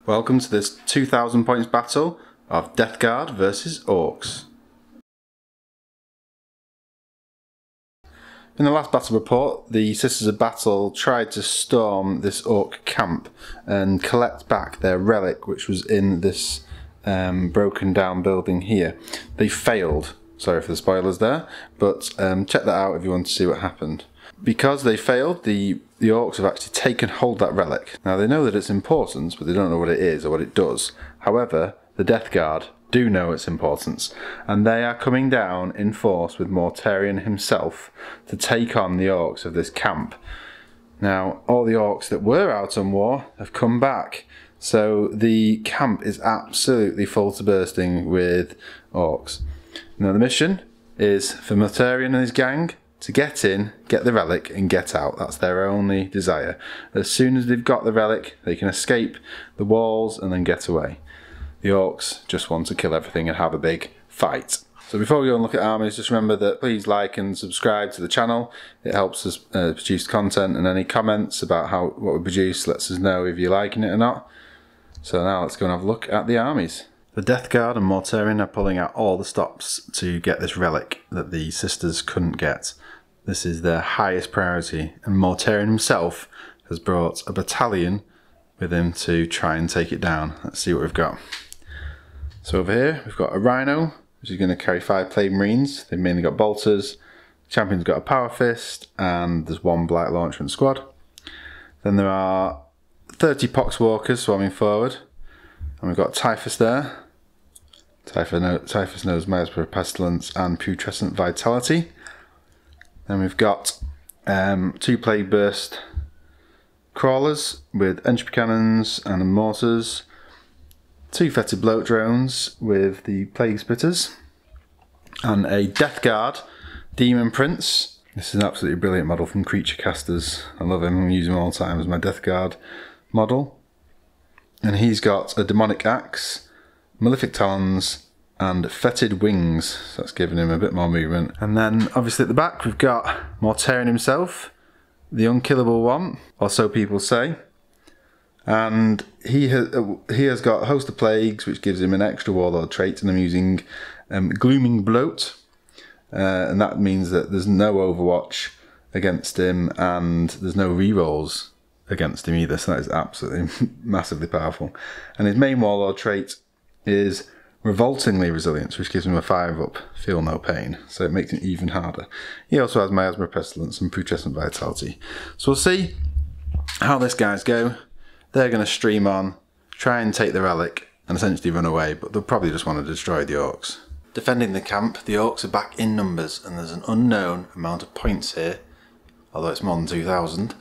Welcome to this 2000 points battle of Death Guard vs Orks. In the last battle report, the Sisters of Battle tried to storm this Ork camp and collect back their relic, which was in this broken down building here. They failed. Sorry for the spoilers there, but check that out if you want to see what happened. Because they failed, the Orks have actually taken hold of that relic. Now they know that it's important, but they don't know what it is or what it does. However, the Death Guard do know its importance, and they are coming down in force with Mortarion himself to take on the Orks of this camp. Now, all the Orks that were out on war have come back, so the camp is absolutely full to bursting with Orks. Now the mission is for Mortarion and his gang to get in, get the relic and get out. That's their only desire. As soon as they've got the relic, they can escape the walls and then get away. The Orks just want to kill everything and have a big fight. So before we go and look at armies, just remember that please like and subscribe to the channel. It helps us produce content, and any comments about what we produce lets us know if you're liking it or not. So now let's go and have a look at the armies. The Death Guard and Mortarion are pulling out all the stops to get this relic that the sisters couldn't get. This is their highest priority, and Mortarion himself has brought a battalion with him to try and take it down. Let's see what we've got. So over here we've got a Rhino, which is going to carry 5 Plague Marines. They've mainly got bolters. The champion's got a Power Fist, and there's 1 Blight Launcher in squad. Then there are 30 Poxwalkers swarming forward, and we've got Typhus there. Typhus knows Miasma Pestilence and Putrescent Vitality. Then we've got 2 Plague Burst Crawlers with Entropy Cannons and Mortars. 2 Fetid Bloat Drones with the Plague Spitters. And a Death Guard Demon Prince. This is an absolutely brilliant model from Creature Casters. I love him, I use him all the time as my Death Guard model. And he's got a Demonic Axe, Malefic Talons and Fetid Wings, so that's giving him a bit more movement. And then obviously at the back we've got Mortarion himself, the unkillable one, or so people say. And he has got a host of plagues, which gives him an extra warlord trait, and I'm using Glooming Bloat, and that means that there's no overwatch against him and there's no rerolls against him either, so that is absolutely massively powerful. And his main warlord trait is Revoltingly Resilience, which gives him a 5-up, Feel No Pain, so it makes it even harder. He also has Miasma Pestilence and Putrescent Vitality. So we'll see how this guys go. They're going to stream on, try and take the relic and essentially run away, but they'll probably just want to destroy the Orks. Defending the camp, the Orks are back in numbers, and there's an unknown amount of points here, although it's more than 2,000,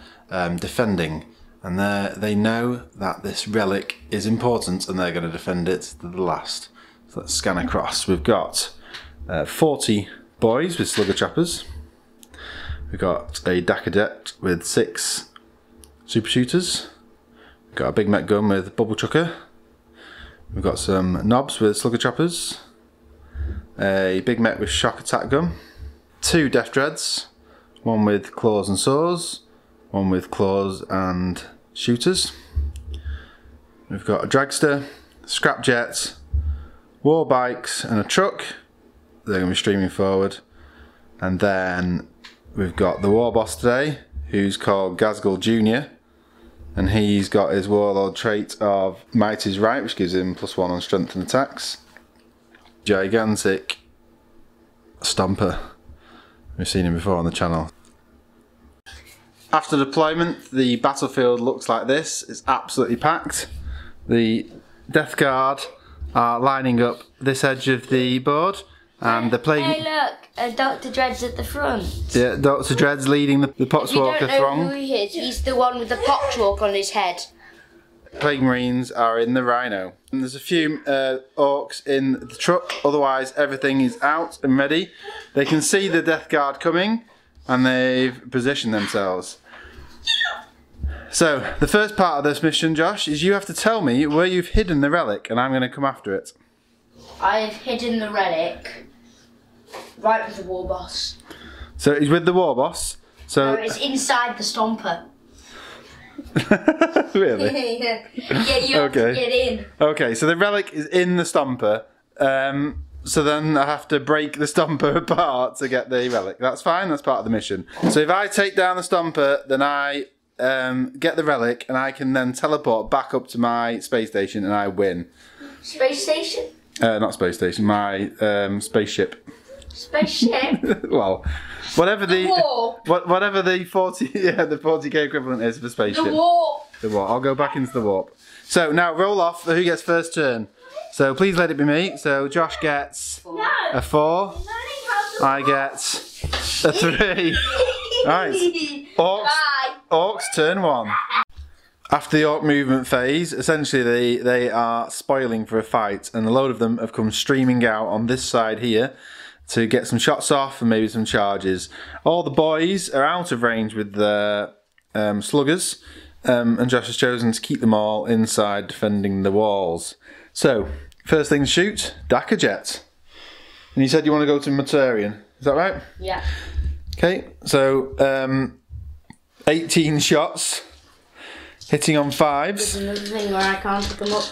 defending. And they know that this relic is important and they're going to defend it to the last. So let's scan across. We've got 40 boys with Slugger Trappers. We've got a Dacadet with 6 Super Shooters. We've got a Big Mech Gun with Bubble Chucker. We've got some Knobs with Slugger Trappers. A Big Mech with Shock Attack Gun. 2 Death Dreads. 1 with Claws and Saws. 1 with Claws and Shooters. We've got a Dragster, Scrapjet, War Bikes and a Truck. They're going to be streaming forward. And then we've got the War Boss today, who's called Gazgul Jr. And he's got his Warlord trait of Might is Right, which gives him +1 on strength and attacks. Gigantic Stomper. We've seen him before on the channel. After deployment, the battlefield looks like this. It's absolutely packed. The Death Guard are lining up this edge of the board, and they're playing. Hey, look, Dr. Dread's at the front. Yeah, Dr. Dread's leading the Poxwalker throng. If you don't know who he is, he's the one with the poxwalk on his head. Plague Marines are in the Rhino. And there's a few Orks in the truck, otherwise everything is out and ready. They can see the Death Guard coming, and they've positioned themselves. So, the first part of this mission, Josh, is you have to tell me where you've hidden the relic, and I'm going to come after it. I have hidden the relic right with the War Boss. So, he's with the War Boss. So no, it's inside the Stomper. Really? Yeah, you have to get in. Okay, so the relic is in the stomper. So then I have to break the stomper apart to get the relic. That's fine, that's part of the mission. So if I take down the stomper, then I get the relic, and I can then teleport back up to my space station and I win. Space station? Not space station, my spaceship. Spaceship? Well, whatever the warp. whatever the 40k equivalent is for spaceship. The warp. The warp. I'll go back into the warp. So now roll off who gets first turn. So please let it be me. So Josh gets a 4. I get a 3. Right. Orks turn 1. After the orc movement phase, essentially they are spoiling for a fight, and a load of them have come streaming out on this side here to get some shots off and maybe some charges. All the boys are out of range with the sluggers, and Josh has chosen to keep them all inside defending the walls. So, first thing to shoot, Dakar Jet. And you said you want to go to Mortarion, is that right? Yeah. Okay, so 18 shots, hitting on 5s. There's another thing where I can't pick them up.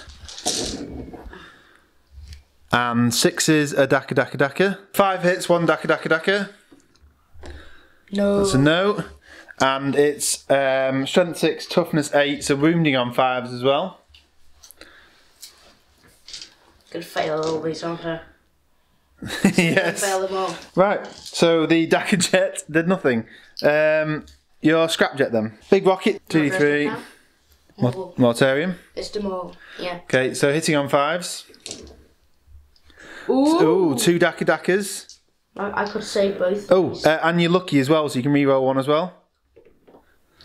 And 6s are Dakar. 5 hits, 1 Dakar. No. That's a no. And it's strength 6, toughness 8, so wounding on 5s as well. Could fail all these, aren't I? Yes. Fail them all. Right, so the Dakar Jet did nothing. Your scrap jet then. Big rocket, 2d3. Mortarium. It's them all, yeah. Okay, so hitting on 5s. Ooh. 2 Dakars. I could save both. Oh, and you're lucky as well, so you can reroll 1 as well.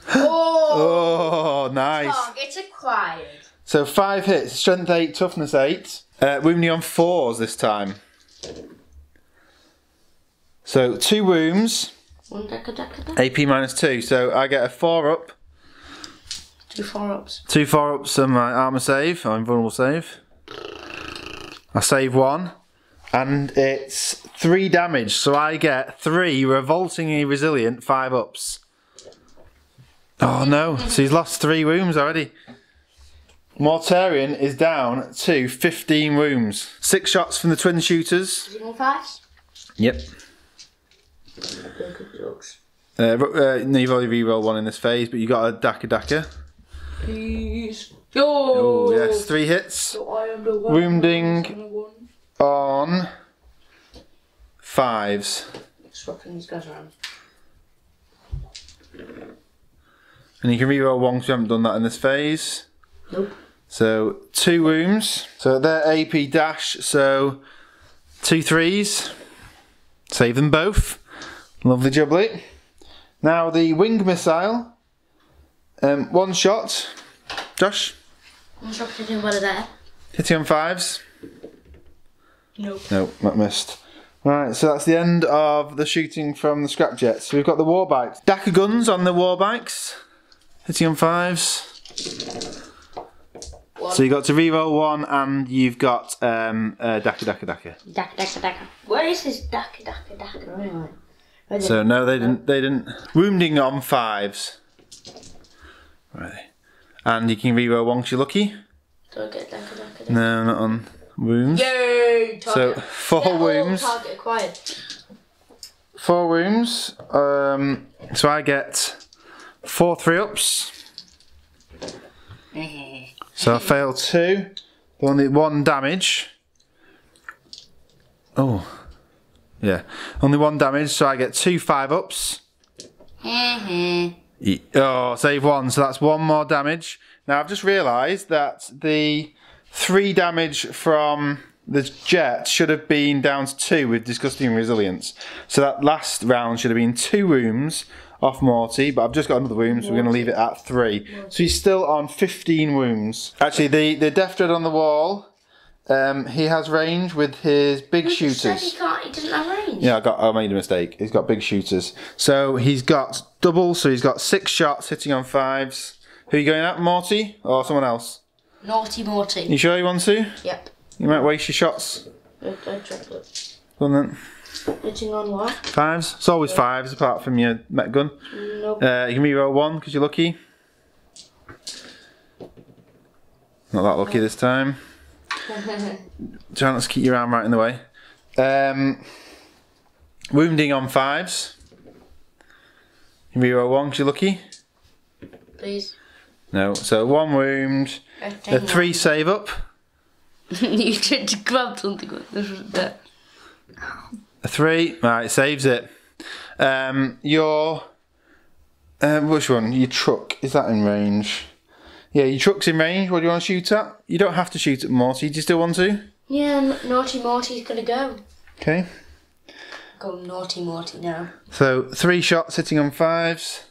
Oh, nice. Target acquired. So 5 hits, strength 8, toughness 8. Wounding on 4s this time. So 2 wounds. 1 Dakar. AP minus 2, so I get a 4 up. 2 4-ups. 2 4-ups on my armour save, or invulnerable save. I save 1. And it's 3 damage, so I get 3 revoltingly resilient 5-ups. Oh no, so he's lost 3 wounds already. Mortarion is down to 15 wounds. 6 shots from the twin shooters. Is it more 5s? Yep. No, you've already rerolled 1 in this phase, but you got a Dakar. Please. Oh yes, 3 hits. Wounding on 5s. Swapping these guys around. And you can reroll 1 because you haven't done that in this phase. Nope. So 2 wounds. So they're AP dash, so 2 3s. Save them both. Lovely jubbly. Now the wing missile. 1 shot. Josh? 1 shot hitting one of there. Hitting on 5s. Nope. Nope, not missed. Right, so that's the end of the shooting from the scrap jets. So we've got the war bikes. Dakar guns on the war bikes. Hitting on 5s. 1. So you got to reroll 1 and you've got Dakar. Dakar. Where is this Dakar anyway? So no, they didn't. Wounding on 5s. Right. And you can reroll 1 because you're lucky. Do I get Dakar? No, not on wounds. Yay! Target. So 4 wounds. Target acquired. 4 wounds. So I get 4 3-ups. So I fail 2. Only 1 damage. Oh. Yeah. Only 1 damage, so I get 2 5-ups. Oh, save 1, so that's 1 more damage. Now I've just realised that the 3 damage from the jet should have been down to 2 with disgusting resilience. So that last round should have been 2 wounds off Morty, but I've just got another wound, so we're going to leave it at 3. So he's still on 15 wounds. Actually, the Death Guard on the wall, he has range with his big shooters. He doesn't have range. Yeah, I made a mistake. He's got big shooters. So he's got double, so he's got 6 shots hitting on 5s. Who are you going at, Morty or someone else? Naughty Morty. You sure you want to? Yep. You might waste your shots. I triple it. Go on then. Hitting on what? 5s. It's always 5s apart from your mech gun. Nope. You can reroll 1 because you're lucky. Not that lucky this time. Try not to keep your arm right in the way. Wounding on 5s. You reroll 1 because you're lucky. Please. No, so 1 wound. A 3 save up. You tried to grab something with this. A 3, right, saves it. Your which one? Your truck, is that in range? Yeah, your truck's in range. What do you want to shoot at? You don't have to shoot at Morty. Do you still want to? Yeah, Naughty Morty's gonna go. Okay. Go Naughty Morty now. So 3 shots hitting on 5s.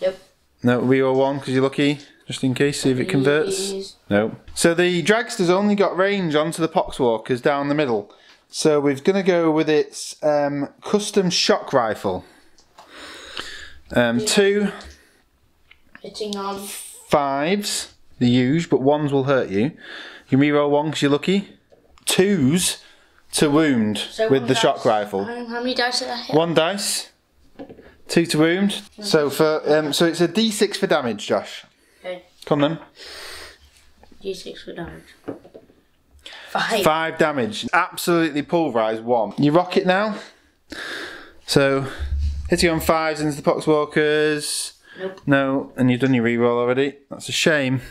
Yep. No, reroll 1 because you're lucky, just in case, see if it converts. Please. No. So the Dragster's only got range onto the Poxwalkers down the middle. So we're going to go with its custom shock rifle. 2 hitting on 5s, the huge, but 1s will hurt you. You can reroll 1 because you're lucky. 2s to wound with the shock rifle. How many dice did I hit? 1 dice. 2 to wound. So for so it's a D6 for damage, Josh. Okay. Come on then. D6 for damage. 5. 5 damage. Absolutely pulverised 1. You rock it now. So hitting on 5s into the Poxwalkers. Nope. No, and you've done your reroll already. That's a shame.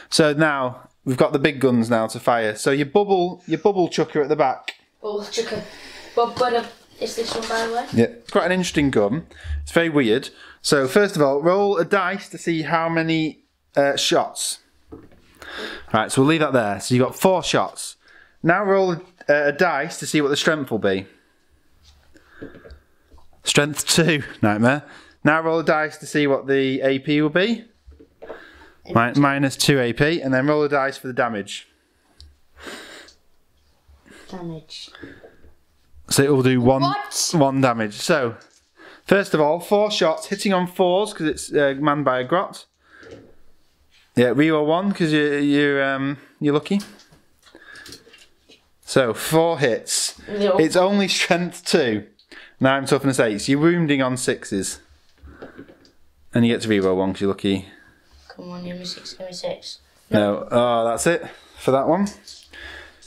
So now we've got the big guns now to fire. So your bubble chucker at the back. Bubble chucker. Is this one, by the way? Yeah, it's quite an interesting gun. It's very weird. So first of all, roll a dice to see how many shots. Right, so we'll leave that there. So you've got 4 shots. Now roll a dice to see what the strength will be. Strength 2, nightmare. Now roll a dice to see what the AP will be. Minus 2 AP, and then roll a dice for the damage. Damage. So it will do 1 damage. So, first of all, 4 shots, hitting on 4s because it's manned by a grot. Yeah, reroll 1 because you're lucky. So 4 hits. No. It's only strength 2. Now I'm toughness 8. So you're wounding on 6s, and you get to reroll 1 because you're lucky. Come on, give me 6. Give me 6. No. Oh, that's it for that one.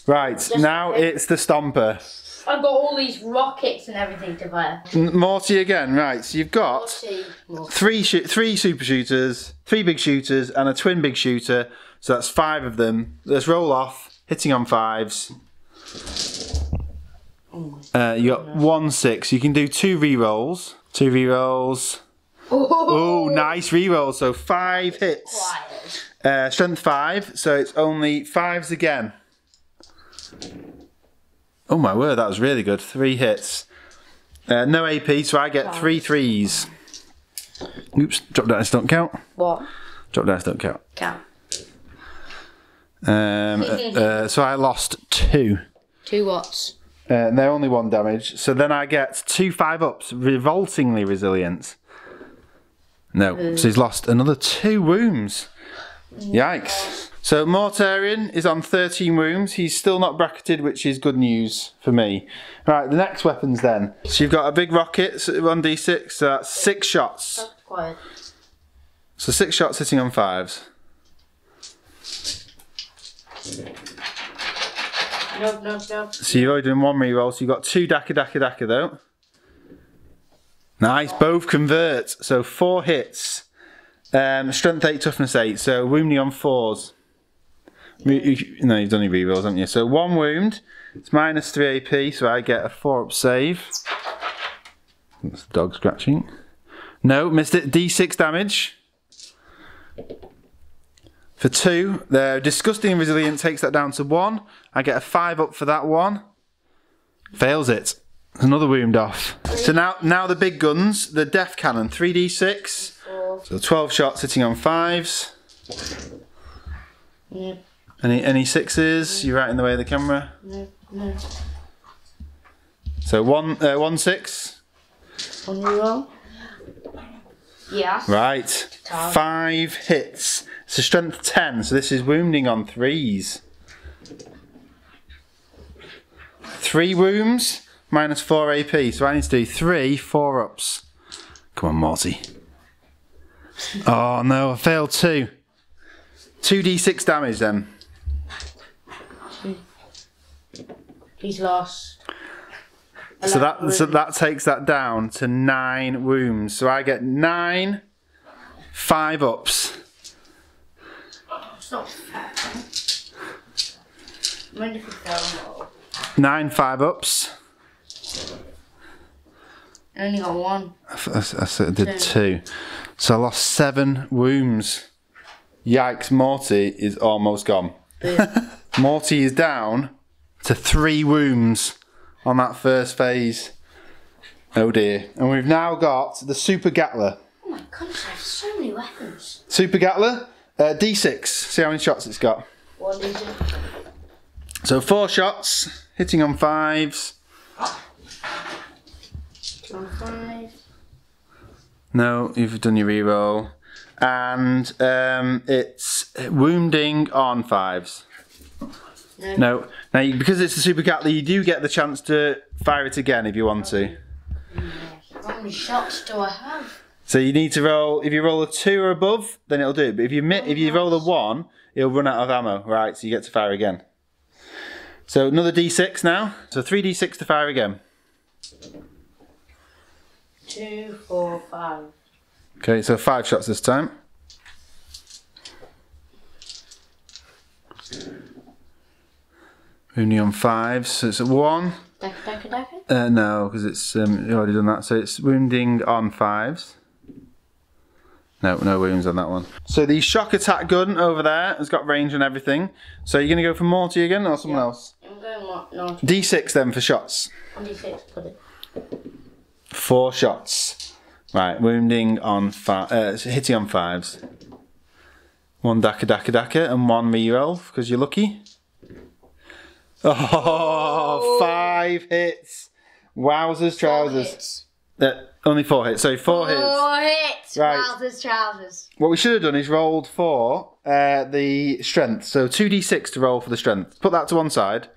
Right, now it's the Stomper. I've got all these rockets and everything to fire. Morty again, right, so you've got 3 super shooters, 3 big shooters and a twin big shooter, so that's 5 of them. Let's roll off, hitting on 5s. You got 1 6, you can do 2 rerolls. 2 rerolls. Oh, nice reroll, so 5 hits. Strength 5, so it's only 5s again. Oh my word, that was really good. 3 hits. No AP, so I get 3 3s. Oops, drop dice don't count. What? Drop dice don't count. Count. So I lost 2. 2 whats? They're only 1 damage. So then I get 2 5-ups, revoltingly resilient. No, so he's lost another 2 wounds. Yikes. So Mortarian is on 13 wounds. He's still not bracketed, which is good news for me. Right, the next weapons then. So you've got a big rocket, 1d6, so that's 6 shots. That's quiet. So 6 shots hitting on 5s. Nope. So you've already done 1 reroll, so you've got 2 daka though. Nice, both convert. So 4 hits. Strength 8, toughness 8, so wounding on 4s. No, you've done your rerolls, haven't you? So 1 wound, it's minus 3 AP, so I get a 4-up save. That's the dog scratching. No, missed it. D6 damage. For 2, the disgusting resilient takes that down to 1. I get a 5-up for that one. Fails it. Another wound off. So now the big guns, the death cannon, 3d6. So 12 shots hitting on 5s. Yeah. Any 6s? You're right in the way of the camera. No. So 1 6. 1 reroll. Yeah. Right. 5 hits. So strength 10. So this is wounding on 3s. 3 wounds. Minus 4 AP. So I need to do 3 4-ups. Come on, Morty. Oh no, I failed 2. 2d6 damage then. He's lost. So that takes that down to 9 wounds. So I get 9 5-ups. It's not fair. I wonder if he fell more. 9 5-ups. I only got 1. I did 2. So I lost 7 wounds. Yikes, Morty is almost gone. Morty is down to 3 wounds on that first phase. Oh dear. And we've now got the Super Gatler. Oh my goodness, I have so many weapons. Super Gatler, D6. See how many shots it's got. 1d6. So 4 shots, hitting on 5s. On 5. No, you've done your reroll. And it's wounding on 5s. No. Now, because it's a Super Gatler, you do get the chance to fire it again if you want to. How many shots do I have? So you need to roll. If you roll a 2 or above, then it'll do it. But if you roll a 1, it'll run out of ammo. Right, so you get to fire again. So another d6 now. So 3d6 to fire again. 2, 4, 5. Okay, so 5 shots this time. Only on 5s, so it's a 1. No, because it's you've already done that. So it's wounding on 5s. No wounds on that one. So the shock attack gun over there has got range and everything. So you're going to go for Morty again or someone else? I'm going no. D6 then for shots. 1d6, put it. 4 shots. Right, wounding on hitting on 5s. 1 daka and 1 reroll because you're lucky. Oh, 5 hits. Wowzers, trousers. Only 4 hits. So 4 hits. 4 hits. Right. Wowzers, trousers. What we should have done is rolled for the strength. So 2d6 to roll for the strength. Put that to one side.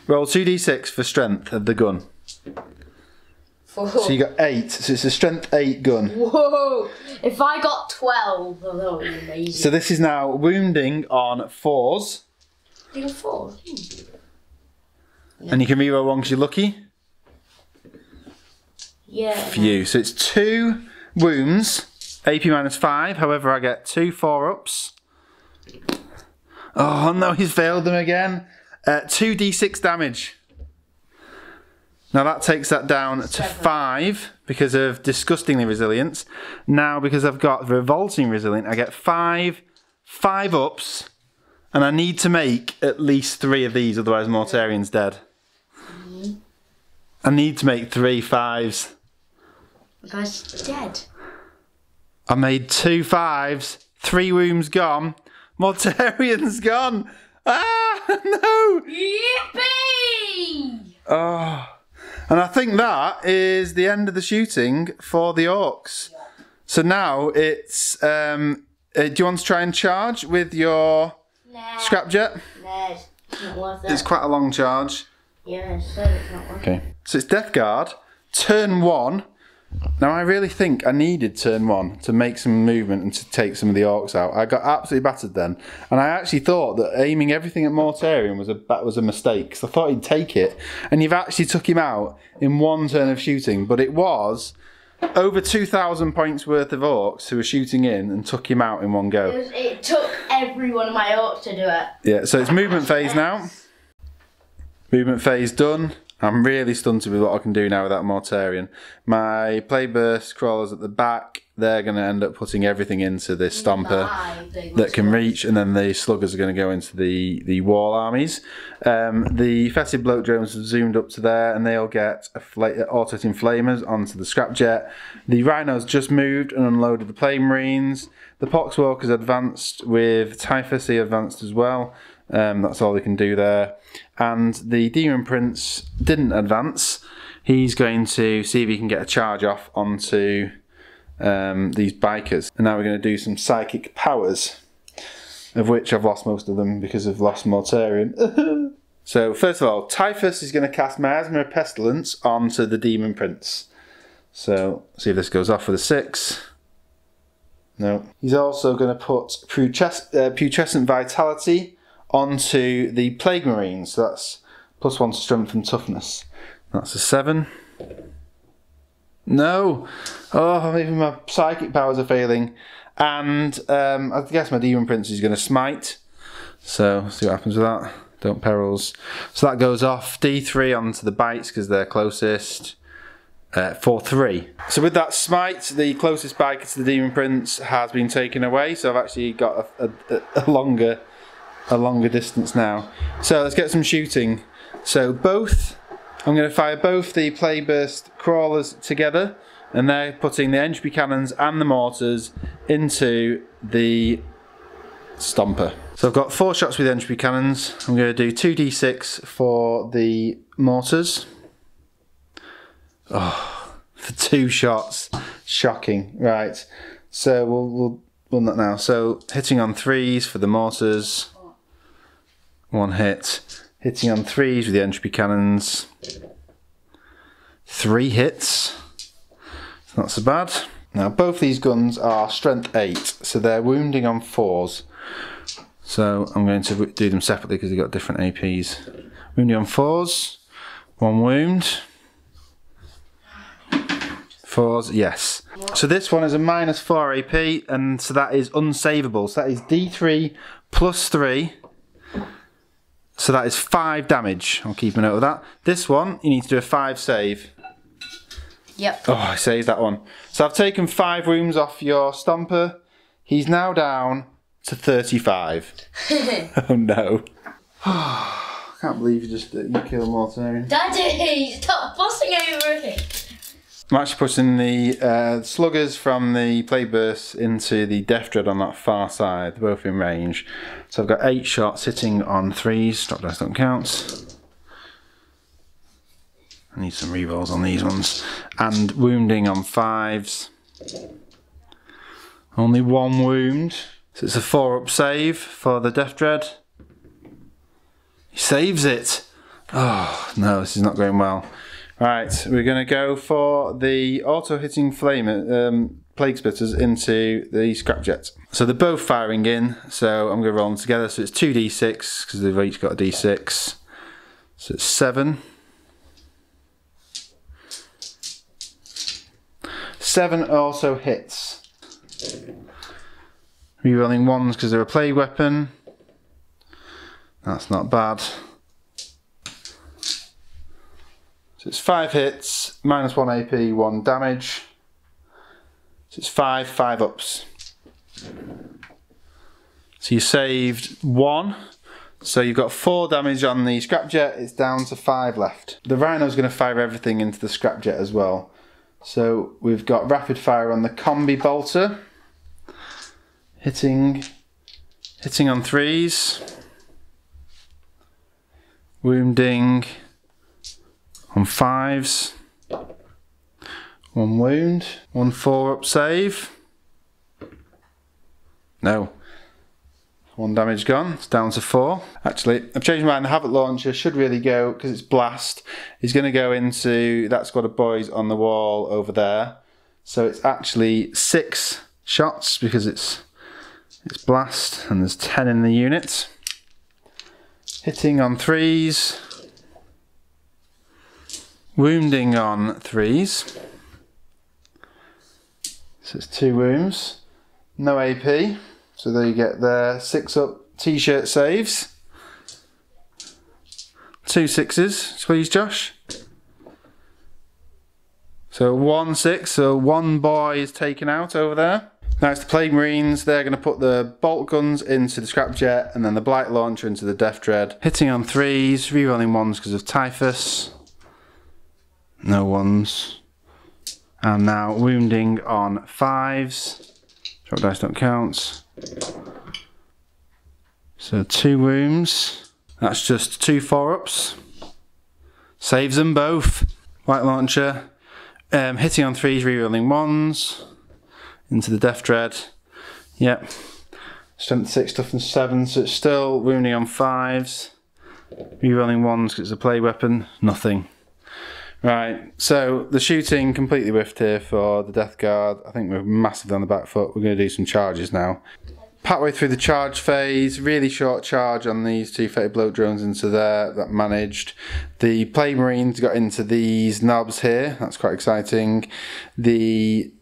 Roll 2d6 for strength of the gun. 4. So you got 8. So it's a strength 8 gun. Whoa! If I got 12, that would be amazing. So this is now wounding on 4s. You got 4? And you can reroll 1 because you're lucky. Yeah. Phew. So it's 2 wounds, AP -5. However, I get 2 4-ups. Oh no, he's failed them again. 2d6 damage. Now that takes that down to 5 because of disgustingly resilience. Now because I've got revolting resilient, I get 5 5-ups, and I need to make at least 3 of these, otherwise Mortarian's dead. I need to make 3 5s. The guy's dead. I made 2 5s, 3 wounds gone, Mortarian's gone. Ah, no! Yippee! Oh. And I think that is the end of the shooting for the orcs. So now it's, do you want to try and charge with your scrapjet? No, it's not worth it. It's quite a long charge. Yeah, so it's not worth it. Okay. So it's Death Guard, turn 1. Now I really think I needed turn 1 to make some movement and to take some of the orcs out. I got absolutely battered then, and I actually thought that aiming everything at Mortarian was a mistake, because I thought he'd take it, and you've actually took him out in 1 turn of shooting. But it was over 2,000 points worth of orcs who were shooting in and took him out in 1 go. It took every one of my orcs to do it. Yeah. So it's movement phase now. Movement phase done. I'm really stunted with what I can do now with that Mortarian. My Playburst crawlers at the back, they're going to end up putting everything into this Stomper that can reach, and then the Sluggers are going to go into the Wall armies. The Fetid Bloat Drones have zoomed up to there, and they'll get auto-team Flamers onto the Scrapjet. The Rhinos just moved and unloaded the Plague Marines. The Poxwalkers advanced with Typhus, he advanced as well. That's all they can do there. And the Demon Prince didn't advance. He's going to see if he can get a charge off onto these bikers. And now we're going to do some psychic powers, of which I've lost most of them because I've lost Mortarian. So first of all, Typhus is going to cast Miasma Pestilence onto the Demon Prince. So see if this goes off with a 6. No. He's also going to put putrescent vitality onto the Plague Marines. So that's +1 to strength and toughness. That's a 7. No! Oh, even my psychic powers are failing. And I guess my Demon Prince is going to smite. So, see what happens with that. Don't perils. So that goes off. D3 onto the bites because they're closest. 4-3. So with that smite, the closest bite to the Demon Prince has been taken away. So I've actually got a longer distance now. So let's get some shooting. So I'm going to fire both the Plague Burst crawlers together, and they're putting the entropy cannons and the mortars into the Stomper. So I've got 4 shots with entropy cannons. I'm going to do 2d6 for the mortars. Oh, for 2 shots. Shocking. Right. So we'll run that now. So hitting on 3s for the mortars. 1 hit. Hitting on 3s with the entropy cannons. 3 hits. It's not so bad. Now both these guns are strength 8, so they're wounding on 4s. So I'm going to do them separately because they've got different APs. Wounding on 4s. 1 wound. 4s, yes. So this one is a -4 AP, and so that is unsavable. So that is D3 plus 3. So that is 5 damage. I'll keep a note of that. This one, you need to do a 5 save. Yep. Oh, I saved that one. So I've taken 5 wounds off your Stomper. He's now down to 35. Oh no. I can't believe you killed Mortarian. Daddy, stop fussing over it. I'm actually putting the sluggers from the Plague Burst into the Death Dread on that far side. They're both in range. So I've got 8 shots hitting on 3s. Drop dice don't count. I need some rerolls on these ones. And wounding on 5s. Only 1 wound. So it's a 4-up save for the Death Dread. He saves it. Oh no, this is not going well. Right, we're going to go for the auto-hitting Plague Spitters into the Scrapjet. So they're both firing in, so I'm going to roll them together. So it's 2d6, because they've each got a d6. So it's 7. 7 also hits. Rerolling 1s because they're a plague weapon. That's not bad. So it's 5 hits, -1 AP, 1 damage. So it's 5 ups. So you saved 1. So you've got 4 damage on the Scrapjet, it's down to 5 left. The Rhino's going to fire everything into the Scrapjet as well. So we've got rapid fire on the Combi Bolter. Hitting on 3s. Wounding on 5s. 1 wound. 1 4-up save. No. 1 damage gone. It's down to 4. Actually, I've changed my mind. The Havoc Launcher should really go, because it's blast. He's going to go into that squad of boys on the wall over there. So it's actually 6 shots because it's blast, and there's 10 in the unit. Hitting on 3s. Wounding on 3s. So it's 2 wounds. No AP. So there you get their 6-up t-shirt saves. 2 6s, please, Josh. So 1 6, so 1 boy is taken out over there. Now it's the Plague Marines. They're going to put the bolt guns into the Scrapjet and then the Blight Launcher into the Death Dread. Hitting on 3s, rerolling 1s because of Typhus. No 1s. And now wounding on 5s. Drop dice don't count. So 2 wounds. That's just 2 4-ups. Saves them both. Blight Launcher. Hitting on 3s, rerolling 1s. Into the Death Dread. Yep. Strength 6, toughness 7, so it's still wounding on 5s. Rerolling 1s because it's a play weapon. Nothing. Right, so the shooting completely whiffed here for the Death Guard. I think we're massively on the back foot. We're going to do some charges now. Partway through the charge phase, really short charge on these two fated bloat drones into there, that managed. The Plague Marines got into these knobs here, that's quite exciting. The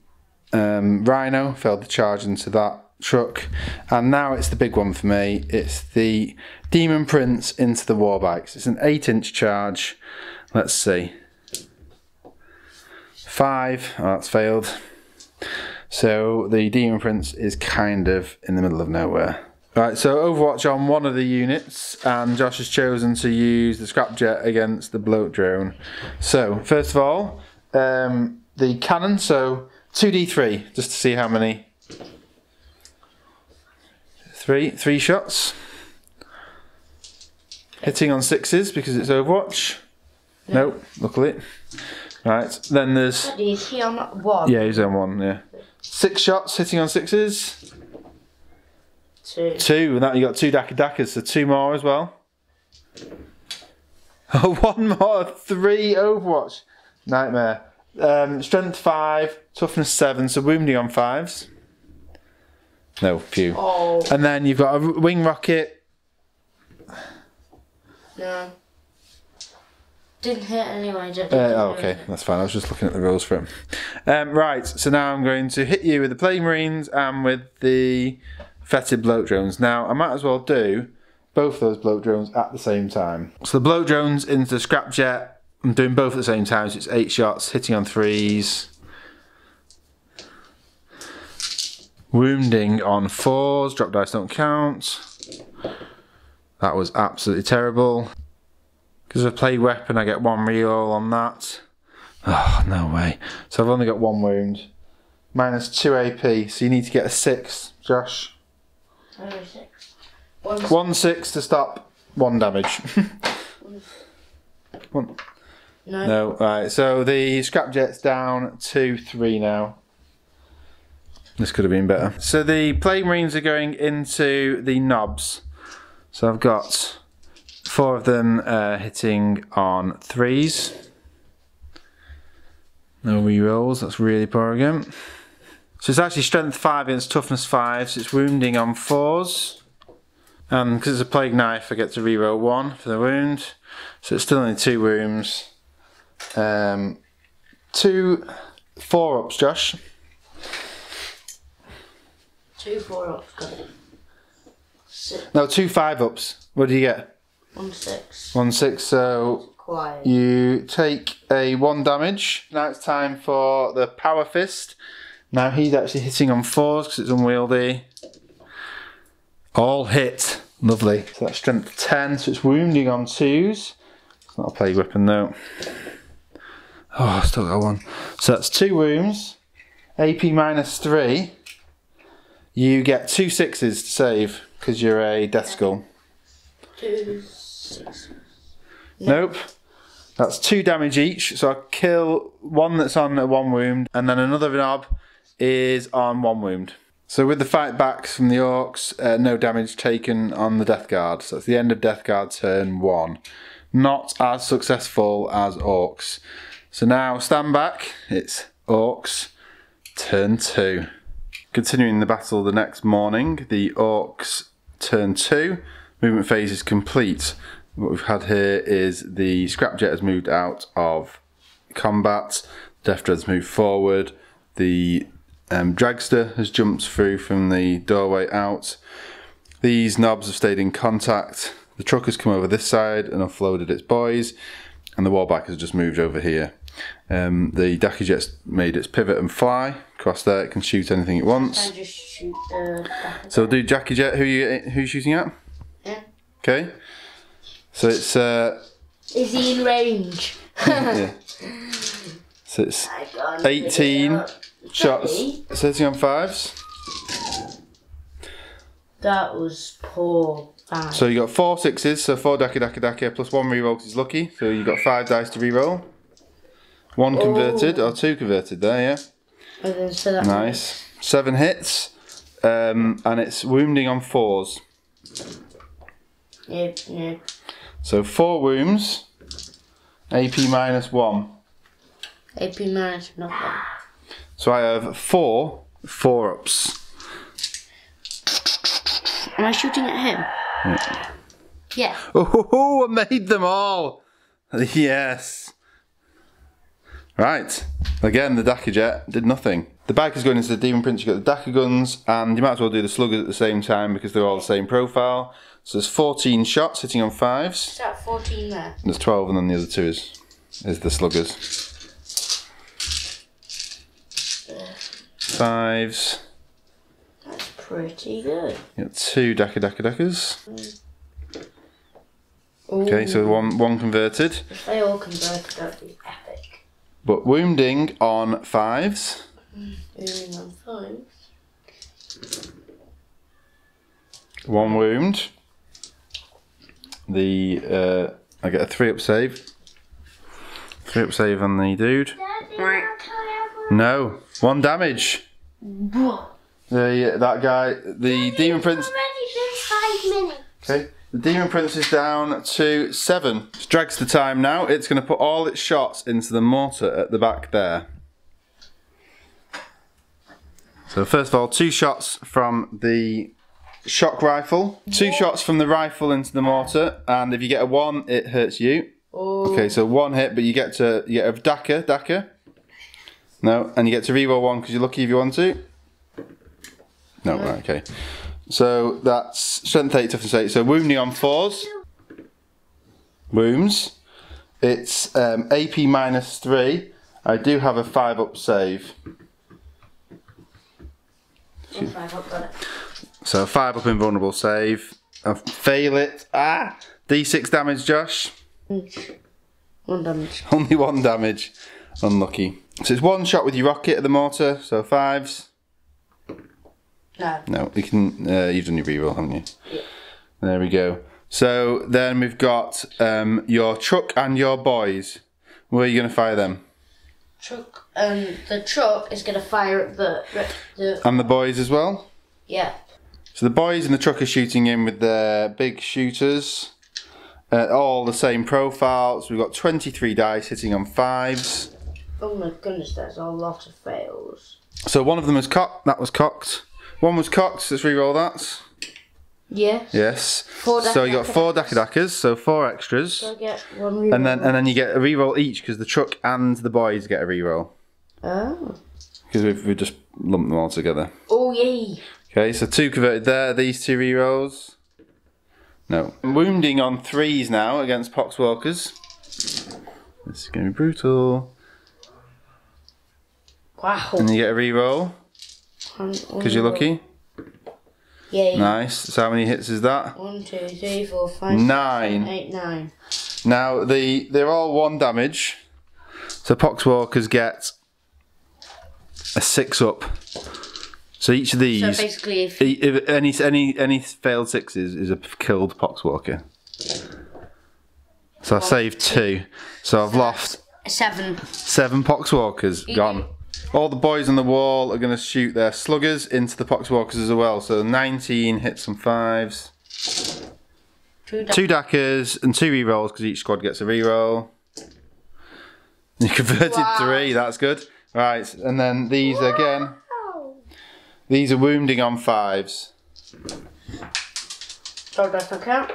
Rhino failed the charge into that truck, and now it's the big one for me. It's the Demon Prince into the Warbikes. It's an 8-inch charge. Let's see. 5, oh, that's failed. So the Demon Prince is kind of in the middle of nowhere. Right, so Overwatch on one of the units, and Josh has chosen to use the Scrapjet against the bloat drone. So first of all, the cannon, so 2d3, just to see how many. Three shots. Hitting on 6s because it's Overwatch. Nope, luckily. Right, then there's... Is he on 1? Yeah, he's on 1, yeah. 6 shots hitting on 6s. 2, and that you got 2 Dakas, so 2 more as well. Oh, 1 more, 3 Overwatch. Nightmare. Strength 5, toughness 7, so wounding on 5s. No, phew. Oh. And then you've got a wing rocket. No. Didn't hit anyway. Okay, that's fine. I was just looking at the rules for him. Right, so now I'm going to hit you with the Plague Marines and with the fetid bloat drones. Now, I might as well do both those bloat drones at the same time. So the bloat drones into the Scrapjet. I'm doing both at the same time, so it's 8 shots, hitting on 3s. Wounding on 4s, drop dice don't count. That was absolutely terrible. Because of Plague Weapon, I get 1 reroll on that. Oh, no way. So I've only got 1 wound. Minus 2 AP, so you need to get a 6, Josh. 6. 1 6 to stop 1 damage. 1. No. Right, so the Scrapjet's down 2-3 now. This could have been better. So the Plague Marines are going into the knobs. So I've got 4 of them hitting on 3s. No rerolls, that's really poor again. So it's actually strength 5 against toughness 5, so it's wounding on 4s. And because it's a plague knife, I get to reroll 1 for the wound. So it's still only 2 wounds. 2 4-ups, Josh. 2 4-ups, got it. 6. No, 2 5-ups. What do you get? 1 6. 1 6, so Quiet. you take a 1 damage. Now it's time for the Power Fist. Now he's actually hitting on 4s because it's unwieldy. All hit. Lovely. So that's strength 10, so it's wounding on 2s. It's not a plague weapon though. Oh, I still got 1. So that's 2 wounds. AP minus 3. You get 2 6s to save because you're a Death Skull. 2 6. Nope. That's 2 damage each, so I'll kill 1 that's on a 1 wound, and then another knob is on 1 wound. So with the fight backs from the Orks, no damage taken on the Death Guard. So it's the end of Death Guard turn 1. Not as successful as Orks. So now stand back, it's Orks turn 2. Continuing the battle the next morning, the Orks turn 2. Movement phase is complete. What we've had here is the Scrapjet has moved out of combat, Death Dread's moved forward, the Dragster has jumped through from the doorway out. These knobs have stayed in contact. The truck has come over this side and offloaded its boys, and the Warbike has just moved over here. The Dakijet's made its pivot and fly across there. It can shoot anything it wants. And just shoot the So we'll do Dakijet. Who you shooting at? Yeah. Okay. So it's Is he in range? yeah. So it's 18 shots. It's hitting on 5s. That was poor. Bad. So you got 4 6s, so 4 Daki plus 1 reroll because he's lucky. So you got 5 dice to reroll. 1 converted, or 2 converted there, yeah. And then so that Nice. 7 hits, and it's wounding on 4s. Yep. So 4 wounds, AP minus 1. AP minus nothing. So I have 4 4-ups. Am I shooting at him? Yeah. Oh, I made them all! Yes. Right. Again, the Dakar jet did nothing. The biker's going into the Demon Prince. You've got the Dakar guns, and you might as well do the sluggers at the same time because they're all the same profile. So there's 14 shots hitting on 5s. Is that 14 there? There's 12, and then the other 2 is the sluggers. 5s. That's pretty good. You got 2 Dakars. Okay, so one converted. If they all converted, that'd be epic. But wounding on 5s. Wounding on 5s. 1 wound. I get a 3-up save. 3-up save on the dude. Right. No, 1 damage. That guy, the Demon Prince. Already been 5 minutes. Okay, the Demon Prince is down to 7. It drags the time now. It's going to put all its shots into the mortar at the back there. So first of all, 2 shots from the shock rifle. 2 shots from the rifle into the mortar, and if you get a 1, it hurts you. Oh. Okay, so 1 hit, but you get a Dakar. No, and you get to reroll 1 because you're lucky if you want to. No, right, okay. So that's strength 8, toughness 8. So wounding on 4s. Wounds. It's AP minus 3. I do have a 5-up save. 5-up, got it. So 5-up invulnerable save. I fail it. Ah! D6 damage, Josh. 1 damage. Only 1 damage. Unlucky. So it's 1 shot with your rocket at the mortar. So 5s. No. No, you can. You've done your reroll, haven't you? Yeah. There we go. So then we've got your truck and your boys. Where are you going to fire them? The truck is going to fire at the... And the boys as well? Yeah. So the boys in the truck are shooting in with their big shooters. All the same profiles. We've got 23 dice hitting on 5s. Oh my goodness, that's a lot of fails. So one of them was cocked. That was cocked. 1 was cocked. Let's re-roll that. Yes. Yes. 4 so you got 4 Dakars, so 4 extras. So I get 1 reroll. And then you get a reroll each because the truck and the boys get a reroll. Oh. Because we've just lumped them all together. Oh yay. Okay, so 2 converted there. These 2 rerolls. No. Wounding on 3s now against Poxwalkers. This is going to be brutal. Wow. And you get a reroll because you're lucky. Yay. Nice. So how many hits is that? 1, 2, 3, 4, 5, 9. 6, 7, 8, 9. Now they're all 1 damage. So Poxwalkers get a 6-up. So each of these, So basically, if any failed 6s is a killed Poxwalker. So I saved 2. So I've lost 7. 7 Poxwalkers gone. All the boys on the wall are going to shoot their sluggers into the Poxwalkers as well. So 19 hits on 5s. 2 Dakars and 2 rerolls because each squad gets a reroll. You converted 3, that's good. Right, and then these again. These are wounding on 5s. So does not count.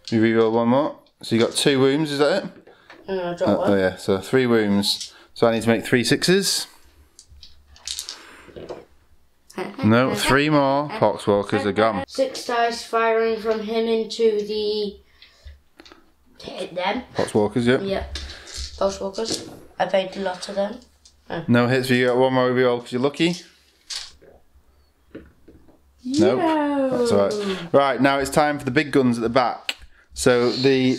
You reroll 1 more. So you got 2 wounds, is that it? I dropped 1. Oh yeah, so 3 wounds. So I need to make 3 6s. No, 3 more. Poxwalkers are gone. 6 dice firing from him into the... hit them. Poxwalkers, yeah. Yep. Poxwalkers. I paid a lot of them. No hits for you. Got 1 more reroll because you're lucky. Nope. That's alright. Right, now it's time for the big guns at the back. So the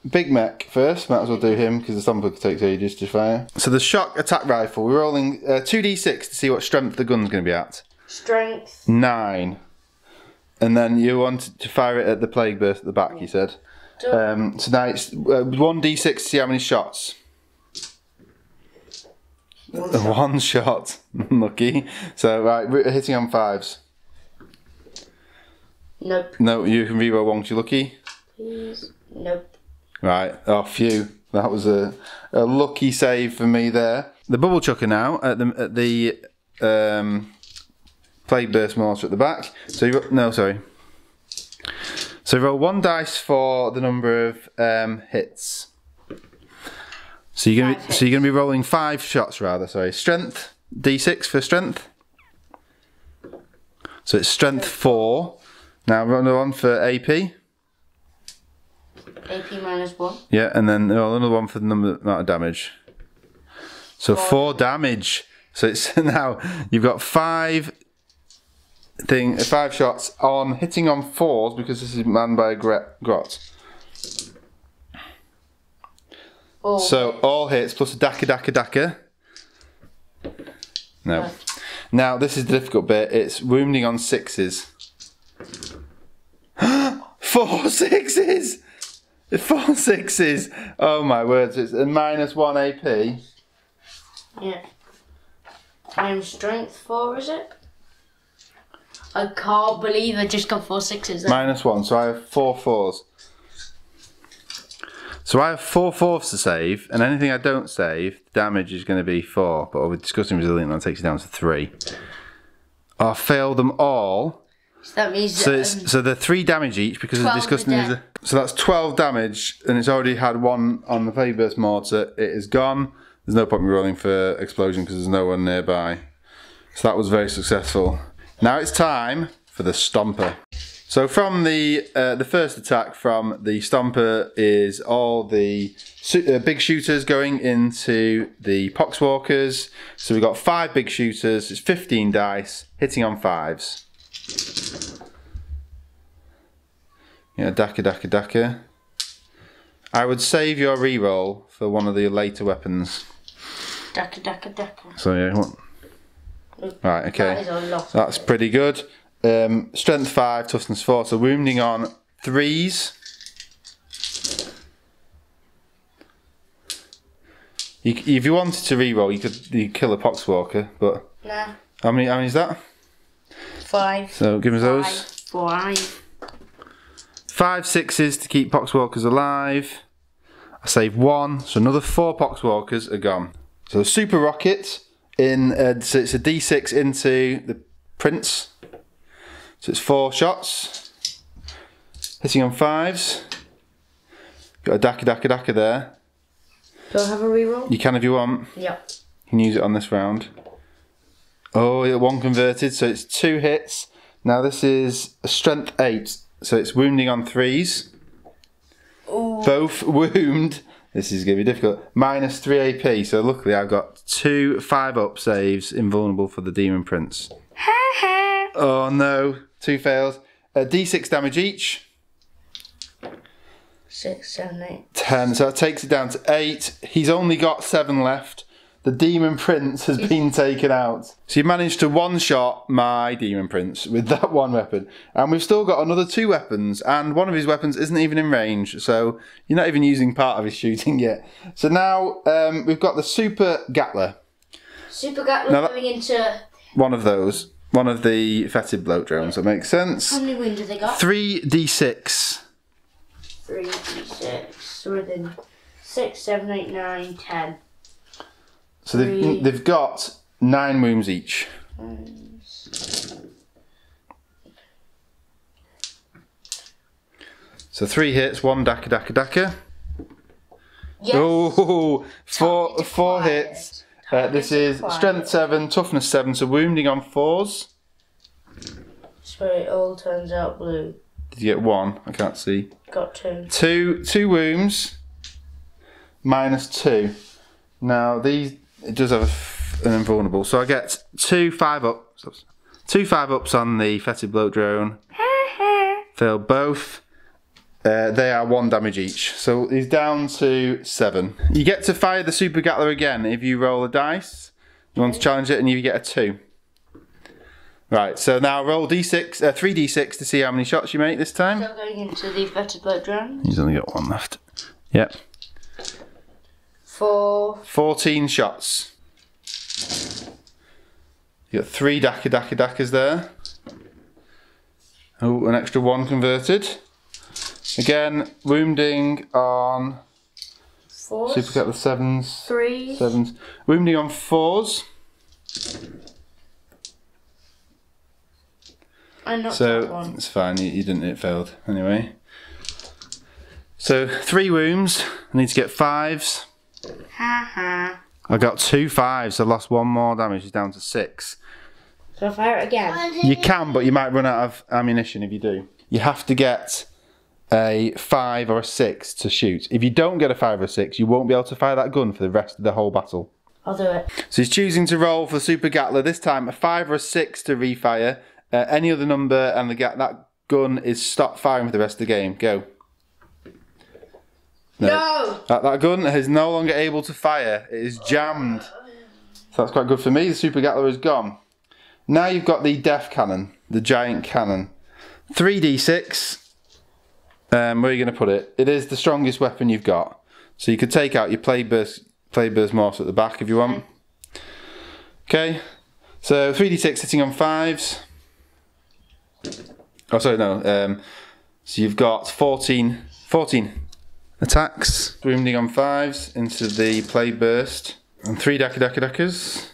big mech first, might as well do him because the stomper takes ages to fire. So the shock attack rifle, we're rolling 2d6 to see what strength the gun's going to be at. Strength. 9. And then you want to fire it at the plague burst at the back, you said. So now it's 1d6 to see how many shots. 1 shot. Lucky. So right, hitting on 5s. Nope. No, you can reroll 1 because you're lucky. Please. Nope. Right, oh phew. That was a lucky save for me there. The bubble chucker now at the plague burst mortar at the back. So So roll 1 dice for the number of hits. So you're gonna be rolling 5 shots rather. Sorry, strength d6 for strength. So it's strength 4. Now another one for AP. AP -1. Yeah, and then another one for the amount of damage. So 4 damage. So it's now you've got 5 shots on hitting on 4s because this is manned by a grot. So all hits plus a daka. No. Now this is the difficult bit. It's wounding on 6s. 4 6s. 4 6s. Oh my words! It's a -1 AP. Yeah. Times strength 4, is it? I can't believe I just got 4 6s. -1, so I have 4 4s. So I have 4 4s to save, and anything I don't save, the damage is going to be 4. But with disgusting resilient, that takes it down to 3. I fail them all. So that means so they're 3 damage each because of the disgusting. So that's 12 damage, and it's already had 1 on the plague burst mortar. It is gone. There's no point in rolling for explosion because there's no one nearby. So that was very successful. Now it's time for the Stomper. So from the first attack from the Stomper is all the big shooters going into the Poxwalkers. So we've got 5 big shooters, it's 15 dice, hitting on 5s. Yeah, daka. I would save your reroll for one of the later weapons. Daka. So yeah, what? Right, okay. That is a lot. That's pretty good. Strength 5, toughness 4, so wounding on 3s. If you wanted to reroll, you could kill a Poxwalker, but Nah. how many is that? 5. So give us those. 5. 5 6s to keep Poxwalkers alive. I save 1, so another 4 Poxwalkers are gone. So super rocket so it's a d6 into the Prince. So it's 4 shots, hitting on 5s. Got a daka there. Do I have a reroll? You can if you want. Yep. You can use it on this round. Oh, yeah, 1 converted, so it's 2 hits. Now this is a strength 8, so it's wounding on 3s. Ooh. Both wound. This is going to be difficult. -3 AP, so luckily I've got 2 5-up saves invulnerable for the Demon Prince. Oh no, 2 fails. D6 damage each. 6, 7, 8. 10, so that takes it down to 8. He's only got 7 left. The Demon Prince has been taken out. So you managed to one-shot my Demon Prince with that 1 weapon. And we've still got another 2 weapons, and one of his weapons isn't even in range, so you're not even using part of his shooting yet. So now we've got the Super Gatler. Super Gatler going into... One of those. One of the fetid bloat drones, that makes sense. How many wounds have they got? 3d6. 3d6. So within 6, 7, 8, 9, 10. So they've got 9 wounds each. So 3 hits, 1 daka. Yes. Oh, 4 hits. This is strength 7, toughness 7, so wounding on 4s. So it all turns out blue. Did you get 1? I can't see. Got 2. 2 wounds. -2. Now it does have an invulnerable, so I get 2 5-ups. 2 5-ups on the fetid bloat drone. Fail both. They are 1 damage each, so he's down to 7. You get to fire the Super Gatler again if you roll a dice. You want to challenge it, and you get a 2. Right, so now roll 3d6 to see how many shots you make this time. Still going into the fetid bloat drone. He's only got 1 left. Yep. 14 shots. You got 3 dakas there. Oh, an extra 1 converted. Again, wounding on 4s. Super Cat the 7s. 3s. 7s. Wounding on 4s. I knocked that So one. it's fine. You didn't. It failed anyway. So 3 wounds. I need to get 5s. Haha. I got 2 5s. I lost 1 more damage. It's down to 6. So I fire it again. You can, but you might run out of ammunition if you do. You have to get a 5 or a 6 to shoot. If you don't get a 5 or a 6, you won't be able to fire that gun for the rest of the whole battle. I'll do it. So he's choosing to roll for Super Gatler. This time a 5 or a 6 to refire. Any other number and that gun is stop firing for the rest of the game. Go. No! That gun is no longer able to fire. It is jammed. So that's quite good for me. The Super Gatler is gone. Now you've got the Death Cannon, the giant cannon. 3d6. Where are you going to put it? It is the strongest weapon you've got. So you could take out your Playburst Morse at the back if you want. Okay. So 3d6 hitting on 5s. Oh, sorry, no. So you've got 14 attacks. Wounding on 5s into the Playburst. And 3 Dakadakas.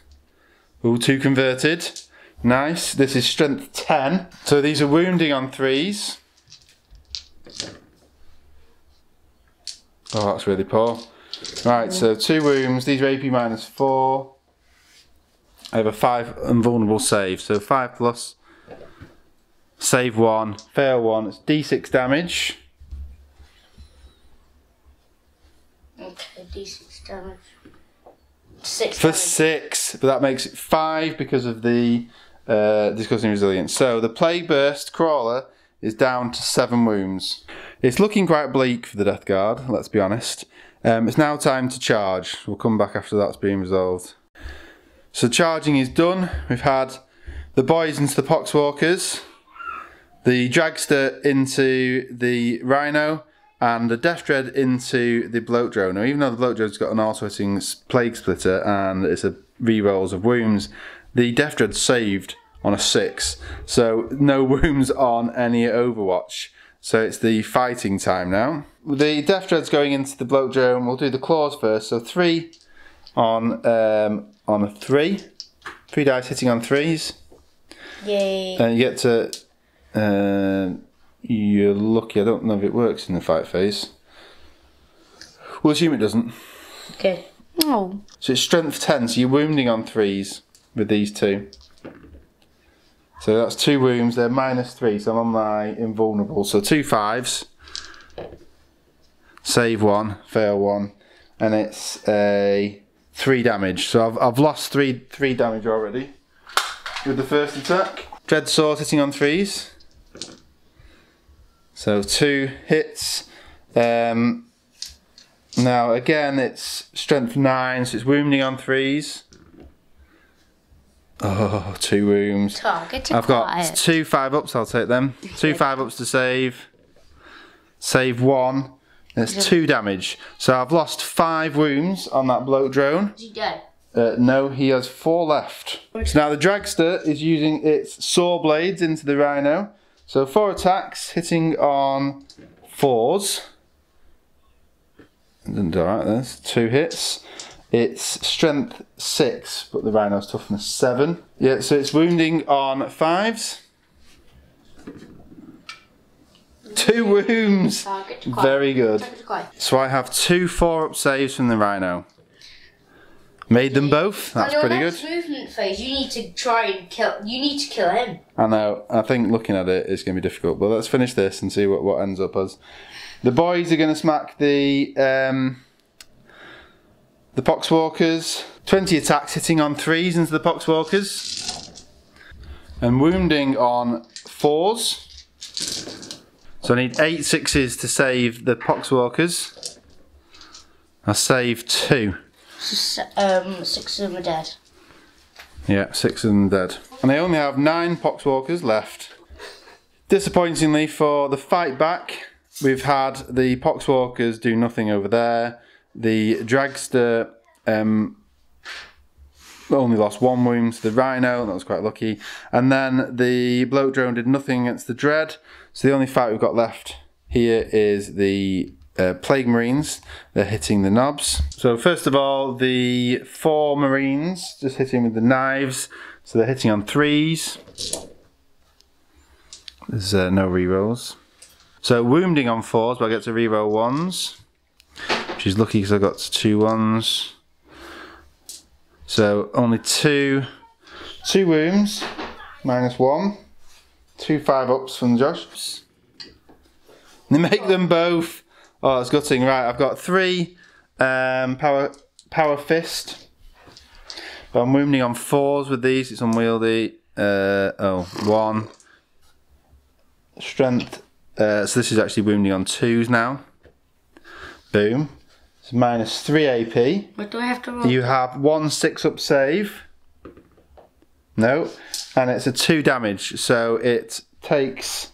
Ooh, 2 converted. Nice. This is strength 10. So these are wounding on 3s. Oh, that's really poor. Right, so 2 wounds. These are AP -4. I have a 5 invulnerable save. So 5 plus. Save 1. Fail 1. It's D6 damage. Okay, D6 damage. 6 For damage. 6. But that makes it 5 because of the disgusting resilience. So the Playburst Crawler is down to 7 wounds. It's looking quite bleak for the Death Guard, let's be honest. It's now time to charge. We'll come back after that's been resolved. So charging is done. We've had the boys into the Poxwalkers, the Dragster into the Rhino, and the Death Dread into the Bloat Drone. Now, even though the Bloat Drone's got an auto-hitting Plague Splitter and it's a re-rolls of wounds, the Death Dread saved on a 6. So no wounds on any Overwatch. So it's the fighting time now. The Death Dread's going into the Bloat Drone. We'll do the claws first. So 3 on a 3. 3 dice hitting on 3s. Yay. And you get to... you're lucky. I don't know if it works in the fight phase. We'll assume it doesn't. Okay. Oh. So it's strength 10. So you're wounding on 3s with these 2. So that's 2 wounds. They're -3. So I'm on my invulnerable. So 2 5s. Save 1. Fail 1. And it's a 3 damage. So I've lost 3 damage already with the first attack. Dread Sword hitting on 3s. So 2 hits. Now again it's strength 9, so it's wounding on 3s. Oh, 2 wounds. Target I've got acquired. 2 5-ups, I'll take them. 2 5-ups to save. Save 1. It's 2 damage. So I've lost 5 wounds on that Bloat Drone. Is he dead? No, he has 4 left. So now the Dragster is using its saw blades into the Rhino. So 4 attacks, hitting on 4s. Didn't do alright, there's 2 hits. It's strength 6, but the Rhino's toughness 7. Yeah, so it's wounding on 5s. 2 wounds. Target acquired. Very good. Target acquired. So I have 2 4-up saves from the Rhino. Made them both. That's On your pretty next good. movement phase, you need to try and kill. You need to kill him. I know. I think looking at it is going to be difficult. But let's finish this and see what ends up as. The boys are going to smack the Poxwalkers. 20 attacks hitting on 3s into the Poxwalkers. And wounding on 4s. So I need 8 6s to save the Poxwalkers. I saved 2. 6 of them are dead. Yeah, 6 of them dead. And they only have 9 Poxwalkers left. Disappointingly for the fight back, we've had the Poxwalkers do nothing over there. The Dragster only lost 1 wound to the Rhino, that was quite lucky. And then the Bloat Drone did nothing against the Dread. So the only fight we've got left Here is the Plague Marines. They're hitting the knobs. So first of all, the 4 Marines just hitting with the knives. So they're hitting on 3s. There's no rerolls. So wounding on 4s, but I get to reroll 1s. Which is lucky because I got 2 1s. So only 2 wounds, -1. 2 5-ups from Josh. They make them both. Oh, it's gutting. Right, I've got 3 power fist. But I'm wounding on 4s with these. It's unwieldy. 1 strength. So this is actually wounding on 2s now. Boom. It's -3 AP. What do I have to roll? You have 1 6-up save. No. And it's a 2 damage. So it takes...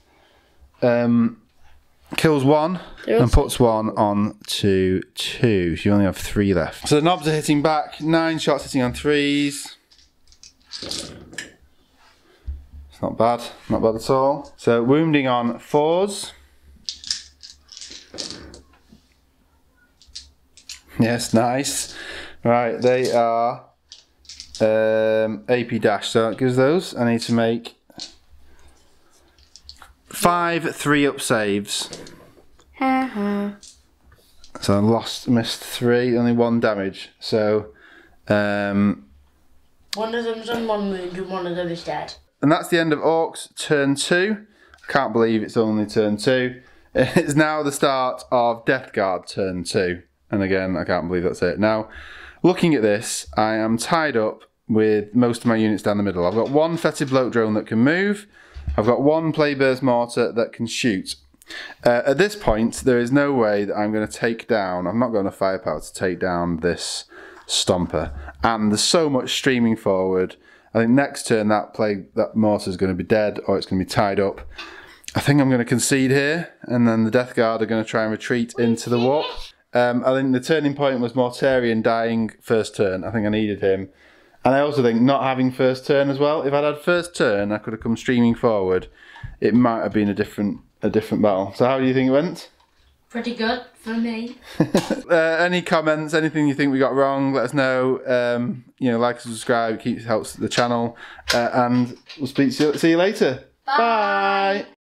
kills 1 and puts 1 on to 2. So you only have 3 left. So the knobs are hitting back. 9 shots hitting on 3s. It's not bad. Not bad at all. So wounding on 4s. Yes, nice. Right, they are AP dash. So that gives those. I need to make 5 3-up saves. So I missed 3, only 1 damage. So one of them's on 1 wound and one of them is dead. And that's the end of Orks turn 2. I can't believe it's only turn 2. It's now the start of Death Guard turn 2. And again, I can't believe that's it. Now, looking at this, I am tied up with most of my units down the middle. I've got 1 fetid bloat drone that can move. I've got 1 Plagueburst mortar that can shoot. At this point, there is no way that I'm going to take down, I've not got enough firepower to take down this Stomper. And there's so much streaming forward. I think next turn that mortar is going to be dead or it's going to be tied up. I think I'm going to concede here, and then the Death Guard are going to try and retreat into the warp. I think the turning point was Mortarion dying first turn. I think I needed him. And I also think not having first turn as well. If I'd had first turn, I could have come streaming forward. It might have been a different battle. So how do you think it went? Pretty good for me. Any comments, anything you think we got wrong, let us know. You know, like and subscribe, helps the channel. And we'll see you later. Bye. Bye.